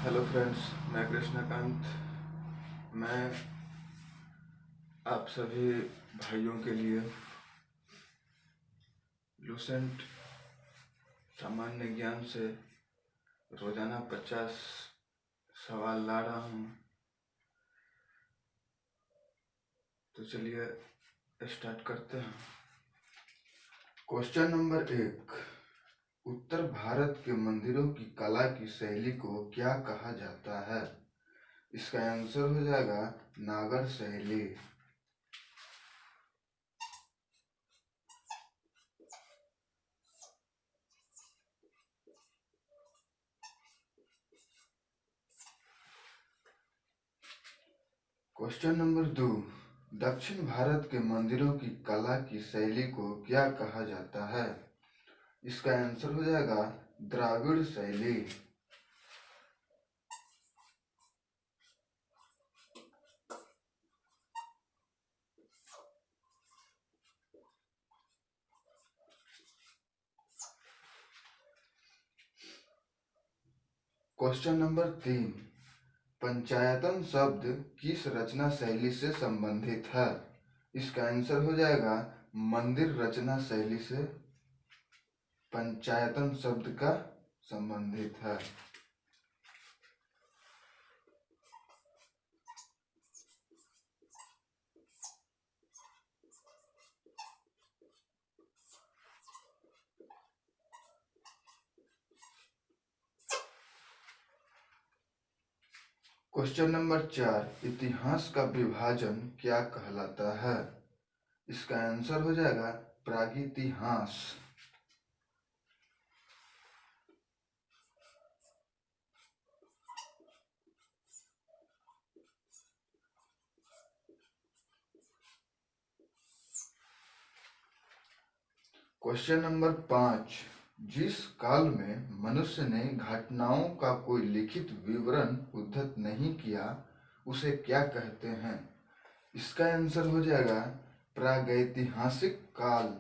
Hello friends, मैं कृष्णकांत। मैं आप सभी भाइयों के लिए लूसेंट सामान्य ज्ञान से रोजाना 50 सवाल ला रहा हूँ। तो चलिए स्टार्ट करते हैं। Question number 1। उत्तर भारत के मंदिरों की कला की शैली को क्या कहा जाता है? इसका आंसर हो जाएगा नागर शैली। Question number 2। दक्षिण भारत के मंदिरों की कला की शैली को क्या कहा जाता है? इसका आंसर हो जाएगा द्राविड़ शैली। Question number 3। पंचायतन शब्द किस रचना शैली से संबंधित है? इसका आंसर हो जाएगा मंदिर रचना शैली से पंचायतन शब्द का संबंधित है। Question number 4। इतिहास का विभाजन क्या कहलाता है? इसका आंसर हो जाएगा प्रागैतिहास। Question number 5। जिस काल में मनुष्य ने घटनाओं का कोई लिखित विवरण उद्धृत नहीं किया उसे क्या कहते हैं? इसका आंसर हो जाएगा प्रागैतिहासिक काल।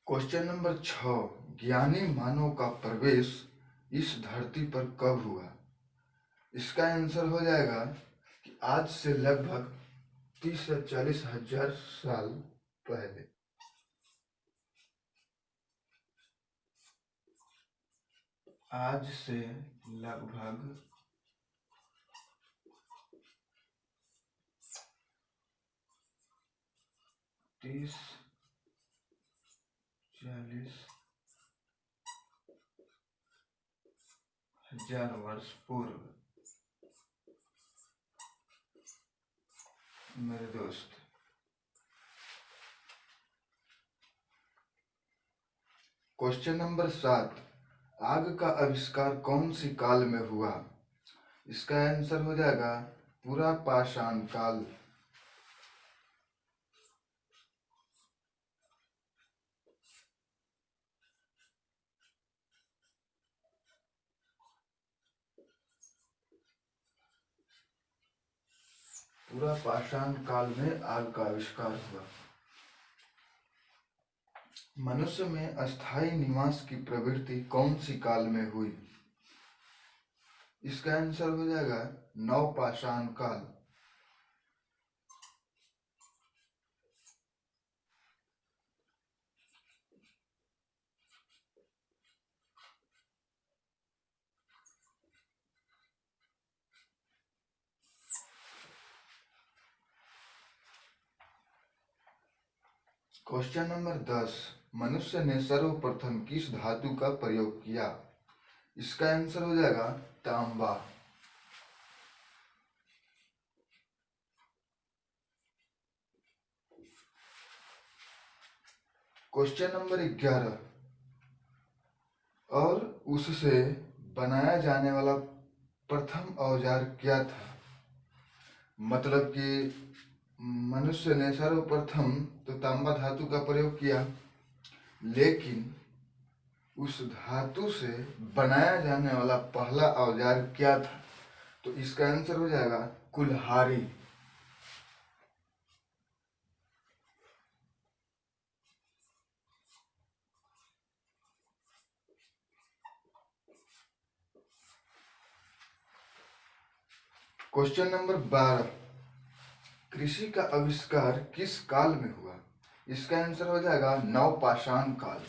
Question number 6। ज्ञानी मानव का प्रवेश इस धरती पर कब हुआ? इसका आंसर हो जाएगा कि आज से लगभग 30 से 40 हजार साल पहले। आज से लगभग 30-40 हजार वर्ष पूर्व मेरे दोस्त। Question number 7। आग का आविष्कार कौन सी काल में हुआ? इसका आंसर हो जाएगा पूरा पाषाण काल। पूरा पाषाण काल में आग का आविष्कार हुआ। मनुष्य में अस्थायी निवास की प्रवृत्ति कौन सी काल में हुई? इसका आंसर हो जाएगा नवपाषाण काल। Question number 10। मनुष्य ने सर्वप्रथम किस धातु का प्रयोग किया? इसका आंसर हो जाएगा तांबा। Question number 11। और उससे बनाया जाने वाला प्रथम औजार क्या था? मतलब कि मनुष्य ने सर्वप्रथम तो तांबा धातु का प्रयोग किया, लेकिन उस धातु से बनाया जाने वाला पहला औजार क्या था? तो इसका आंसर हो जाएगा कुल्हाड़ी। क्वेश्चन नंबर 12, कृषि का आविष्कार किस काल में हुआ? इसका आंसर हो जाएगा नवपाषाण काल।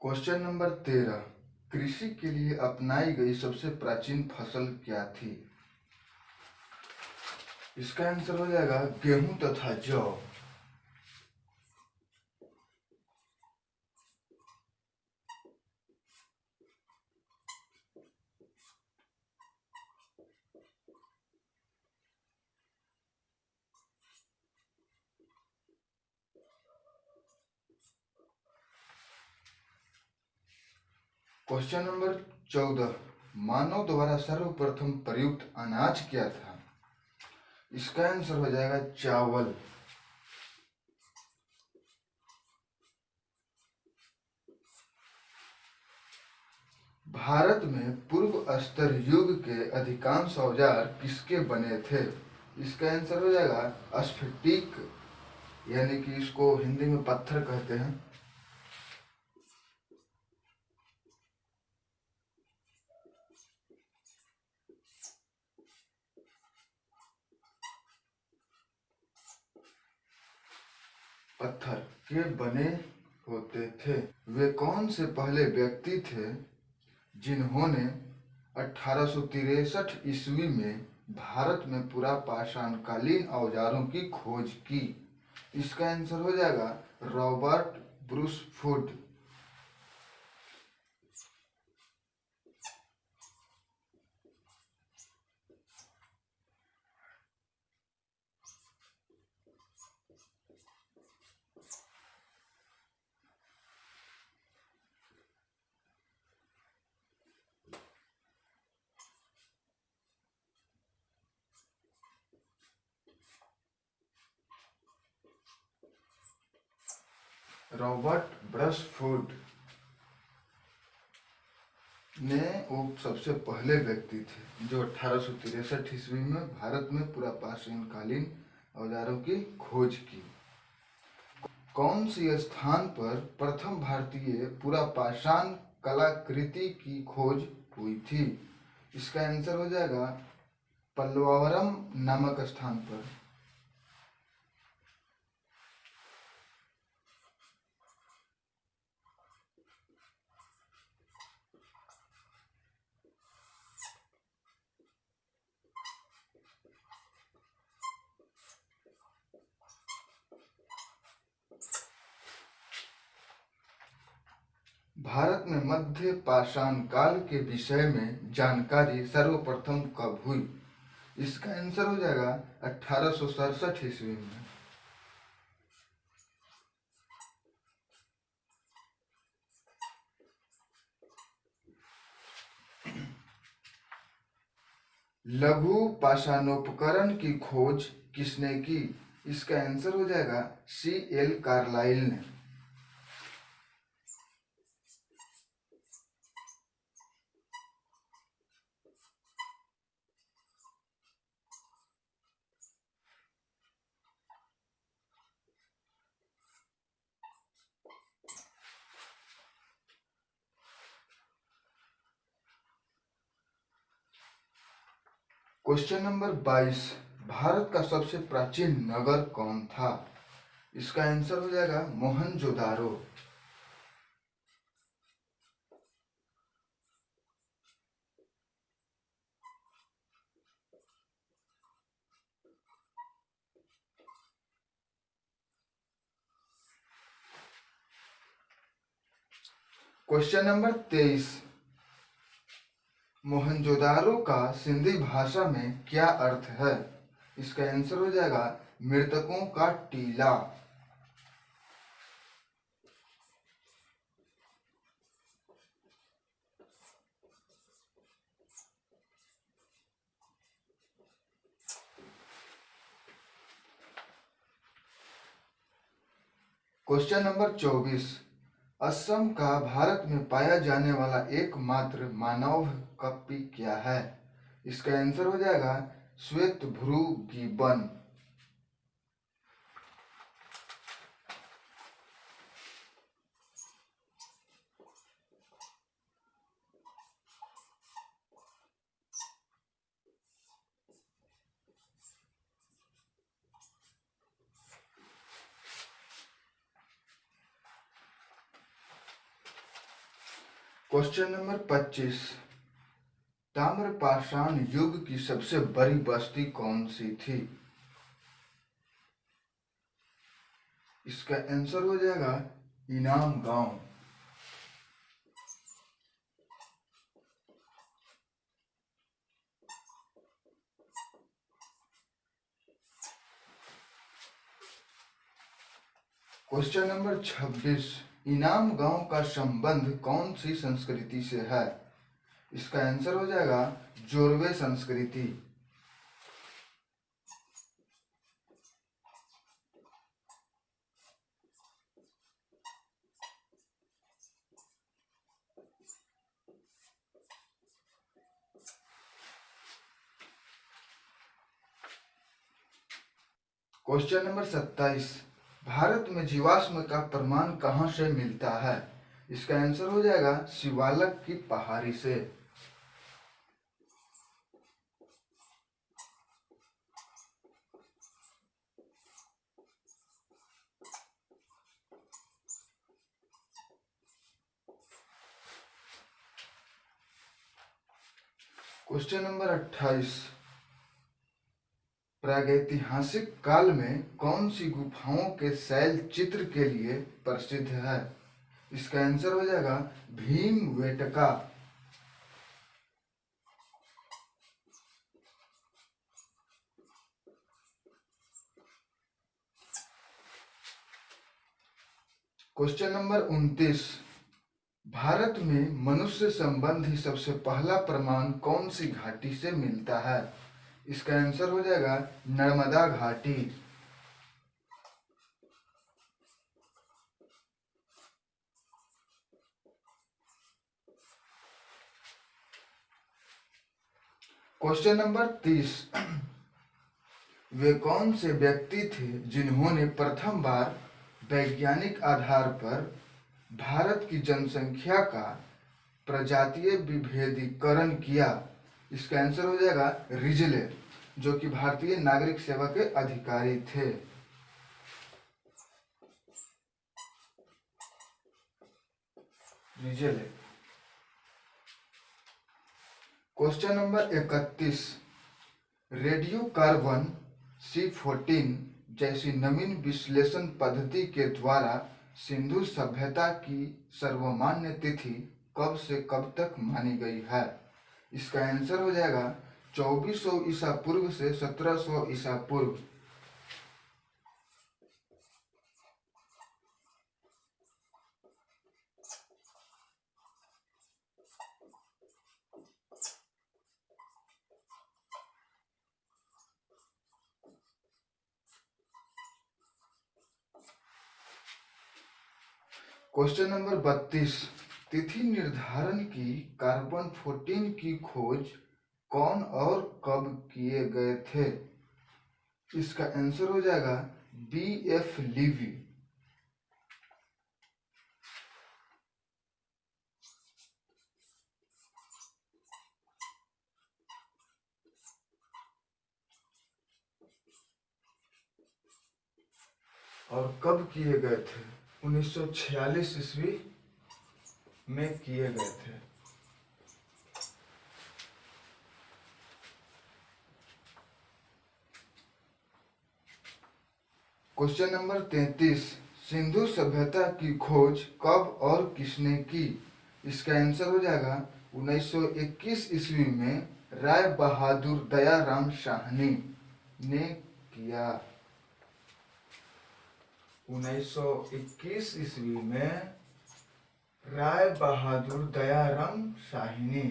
क्वेश्चन नंबर 13, कृषि के लिए अपनाई गई सबसे प्राचीन फसल क्या थी? इसका आंसर हो जाएगा गेहूं तथा जौ। क्वेश्चन नंबर 14, मानव द्वारा सर्वप्रथम प्रयुक्त अनाज क्या था? इसका आंसर हो जाएगा चावल। भारत में पूर्व स्तर युग के अधिकांश औजार किसके बने थे? इसका आंसर हो जाएगा स्फटिक, यानी कि इसको हिंदी में पत्थर कहते हैं। पत्थर के बने होते थे। वे कौन से पहले व्यक्ति थे जिन्होंने 1863 ईस्वी में भारत में पुरापाषाणकालीन औजारों की खोज की? इसका आंसर हो जाएगा रॉबर्ट ब्रूसफुट। रॉबर्ट ब्रसफुट ने वो सबसे पहले व्यक्ति थे जो 1863 ईस्वी में भारत में पुरापाषाणकालीन औजारों की खोज की। कौन सी स्थान पर प्रथम भारतीय पुरापाषाण कलाकृति की खोज हुई थी? इसका आंसर हो जाएगा पल्लवावरम नामक स्थान पर। भारत में मध्य पाषाण काल के विषय में जानकारी सर्वप्रथम कब हुई? इसका आंसर हो जाएगा 1867 ईस्वी में। लघु पाषाणोपकरण की खोज किसने की? इसका आंसर हो जाएगा C.L. कार्लाइल ने। क्वेश्चन नंबर 22, भारत का सबसे प्राचीन नगर कौन था? इसका आंसर हो जाएगा मोहनजोदारो। क्वेश्चन नंबर 23, मोहनजोदारो का सिंधी भाषा में क्या अर्थ है? इसका आंसर हो जाएगा मृतकों का टीला। Question number 24। असम का भारत में पाया जाने वाला एकमात्र मानव कपी क्या है? इसका आंसर हो जाएगा श्वेत भ्रू गिबन। Question number 25। ताम्रपाषाण युग की सबसे बड़ी बस्ती कौन सी थी? इसका आंसर हो जाएगा इनाम गांव। Question number 26। इनाम गांव का संबंध कौन सी संस्कृति से है? इसका आंसर हो जाएगा जोरवे संस्कृति। Question number 27। भारत में जीवाश्म का प्रमाण कहाँ से मिलता है? इसका आंसर हो जाएगा शिवालक की पहाड़ी से। Question number 28। प्रागैतिहासिक काल में कौन सी गुफाओं के शैल चित्र के लिए प्रसिद्ध है? इसका आंसर हो जाएगा भीमवेटका। Question number 29। भारत में मनुष्य संबंधी सबसे पहला प्रमाण कौन सी घाटी से मिलता है? इसका आंसर हो जाएगा नर्मदा घाटी। Question number 30। वे कौन से व्यक्ति थे जिन्होंने प्रथम बार वैज्ञानिक आधार पर भारत की जनसंख्या का प्रजातीय विभेदीकरण किया? इसका आंसर हो जाएगा रिजले, जो कि भारतीय नागरिक सेवा के अधिकारी थे। Risley. Question number 31। Radio carbon C14 जैसी नवीन विश्लेषण पद्धति के द्वारा सिंधु सभ्यता की सर्वमान्य तिथि कब से कब तक मानी गई है? इसका आंसर हो जाएगा 2400 ईसा पूर्व से 1700 ईसा पूर्व। Question number 32। तिथि निर्धारण की कार्बन 14 की खोज कौन और कब किए गए थे? इसका आंसर हो जाएगा B.F. लीवी। और कब किए गए थे? 1946 ईस्वी में किए गए थे। Question number 33। सिंधु सभ्यता की खोज कब और किसने की? इसका आंसर हो जाएगा 1921 ईस्वी में राय बहादुर दयाराम साहनी ने किया। 1921 ईस्वी में राय बहादुर दयाराम साहनी।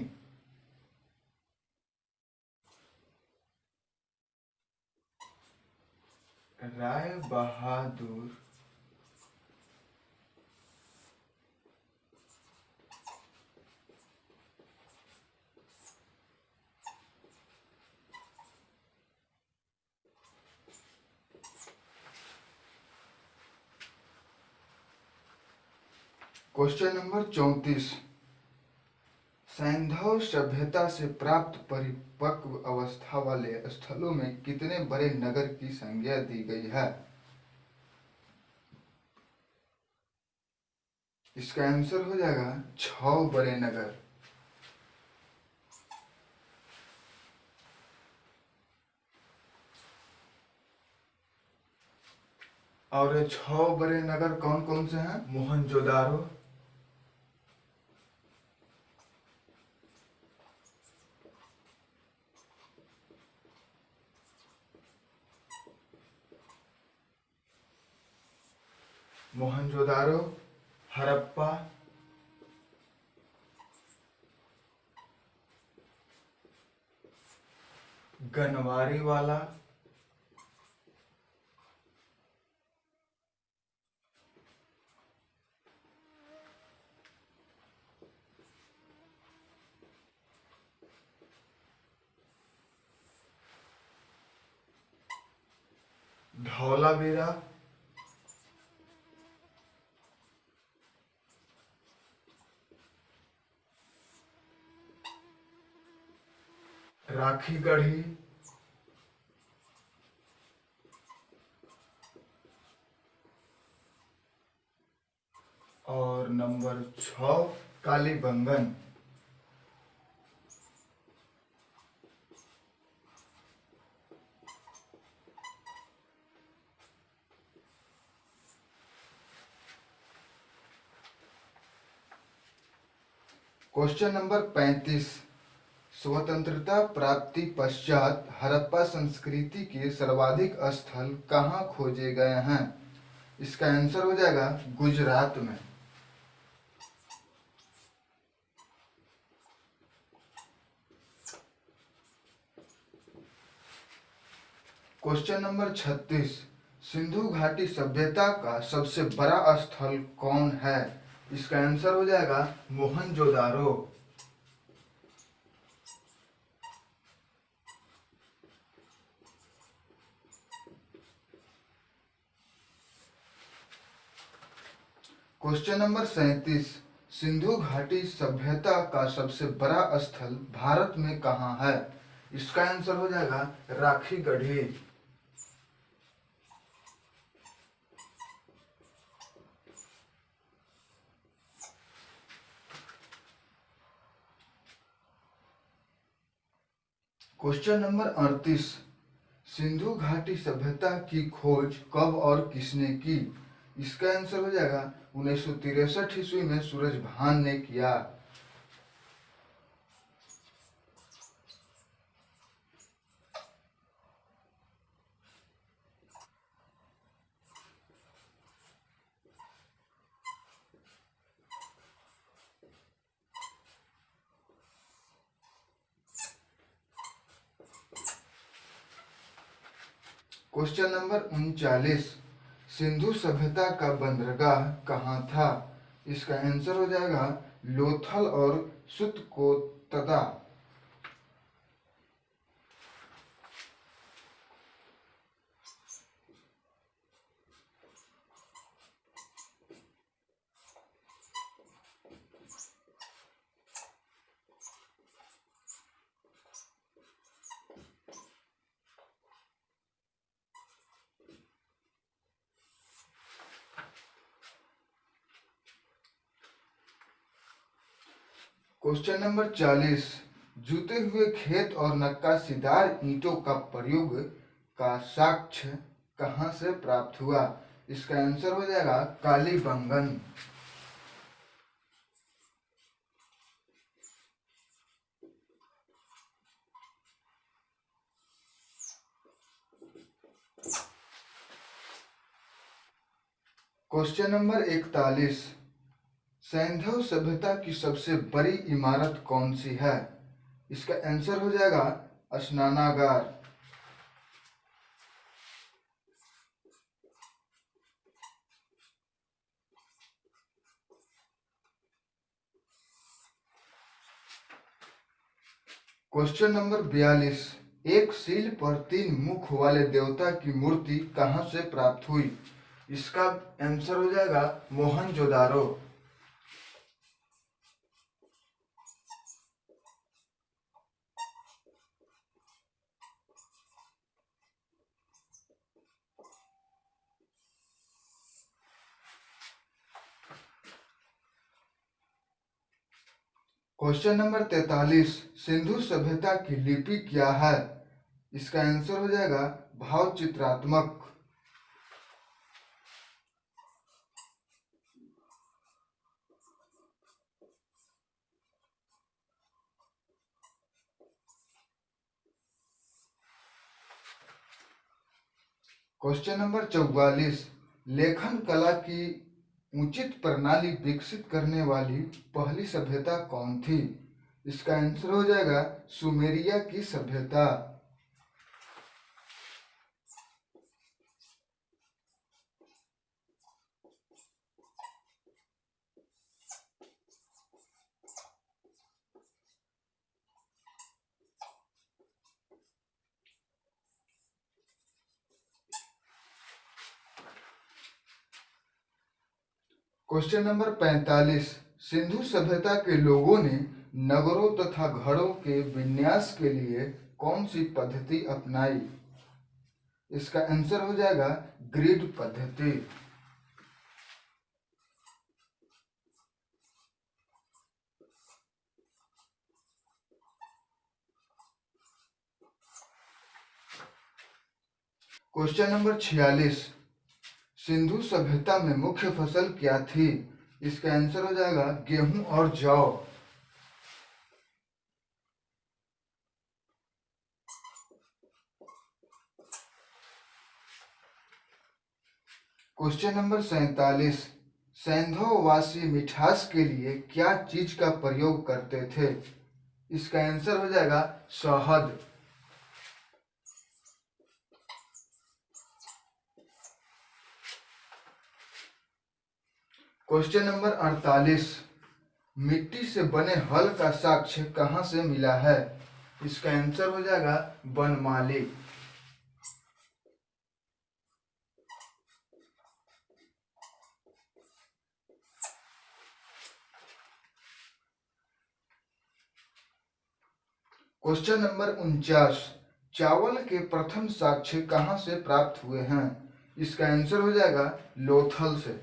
Rai Bahadur question number 34। सैंधव सभ्यता से प्राप्त परिपक्व अवस्था वाले स्थलों में कितने बड़े नगर की संज्ञा दी गई है? इसका आंसर हो जाएगा 6 बड़े नगर। और ये 6 बड़े नगर कौन कौन से हैं? मोहनजोदारो, मोहनजोदारो, हड़प्पा, गनवारी वाला, धौलावीरा, राखी गढ़ी, और नंबर 6 कालीबंगन। Question number 35। स्वतंत्रता प्राप्ति पश्चात हड़प्पा संस्कृति के सर्वाधिक स्थल कहाँ खोजे गए हैं? इसका आंसर हो जाएगा गुजरात में। Question number 36। सिंधु घाटी सभ्यता का सबसे बड़ा स्थल कौन है? इसका आंसर हो जाएगा मोहनजोदारो। Question number 37। सिंधु घाटी सभ्यता का सबसे बड़ा स्थल भारत में कहाँ है? इसका आंसर हो जाएगा Rakhigarhi. Question number 38। Sindhu घाटी सभ्यता की खोज कब और किसने की? इसका आंसर हो जाएगा 1963 ईस्वी में सूरजभान ने किया। Question number 39। सिंधु सभ्यता का बंदरगाह कहाँ था? इसका आंसर हो जाएगा लोथल और सुतकोतदा। Question number 40। जुते हुए खेत और नक्काशीदार ईंटों का प्रयोग का साक्ष्य कहाँ से प्राप्त हुआ? इसका आंसर हो जाएगा कालीबंगन। Question number 41। सैंधव सभ्यता की सबसे बड़ी इमारत कौन सी है? इसका आंसर हो जाएगा स्नानागार। Question number 42। एक सील पर 3 मुख वाले देवता की मूर्ति कहाँ से प्राप्त हुई? इसका आंसर हो जाएगा मोहनजोदारो। क्वेश्चन नंबर 43, सिंधु सभ्यता की लिपि क्या है? इसका आंसर हो जाएगा भाव चित्रात्मक। क्वेश्चन नंबर 44, लेखन कला की उचित प्रणाली विकसित करने वाली पहली सभ्यता कौन थी? इसका आंसर हो जाएगा सुमेरिया की सभ्यता। क्वेश्चन नंबर 45, सिंधु सभ्यता के लोगों ने नगरों तथा घरों के विन्यास के लिए कौन सी पद्धति अपनाई? इसका आंसर हो जाएगा ग्रिड पद्धति। क्वेश्चन नंबर 46, सिंधु सभ्यता में मुख्य फसल क्या थी? इसका आंसर हो जाएगा गेहूं और जौ। क्वेश्चन नंबर 47, सैंधववासी मिठास के लिए क्या चीज का प्रयोग करते थे? इसका आंसर हो जाएगा शहद। क्वेश्चन नंबर 48, मिट्टी से बने हल का साक्ष्य कहाँ से मिला है? इसका आंसर हो जाएगा बनमाली। क्वेश्चन नंबर 49, चावल के प्रथम साक्ष्य कहाँ से प्राप्त हुए हैं? इसका आंसर हो जाएगा लोथल से।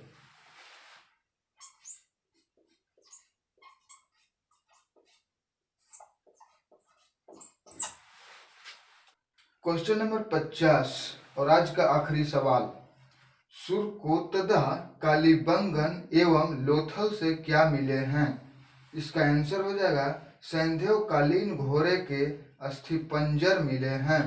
क्वेश्चन नंबर 50 और आज का आखिरी सवाल, सुरकोतदा, कालीबंगन एवं लोथल से क्या मिले हैं? इसका आंसर हो जाएगा सैंधवकालीन घोड़े के अस्थिपंजर मिले हैं।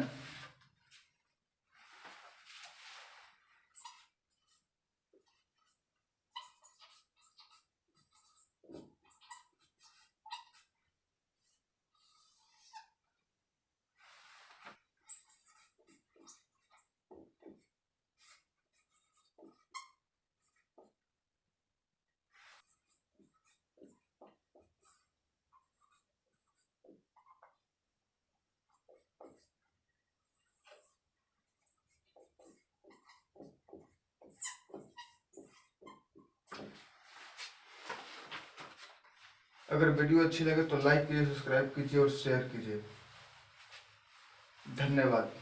अगर वीडियो अच्छी लगे तो लाइक कीजिए, सब्सक्राइब कीजिए और शेयर कीजिए। धन्यवाद।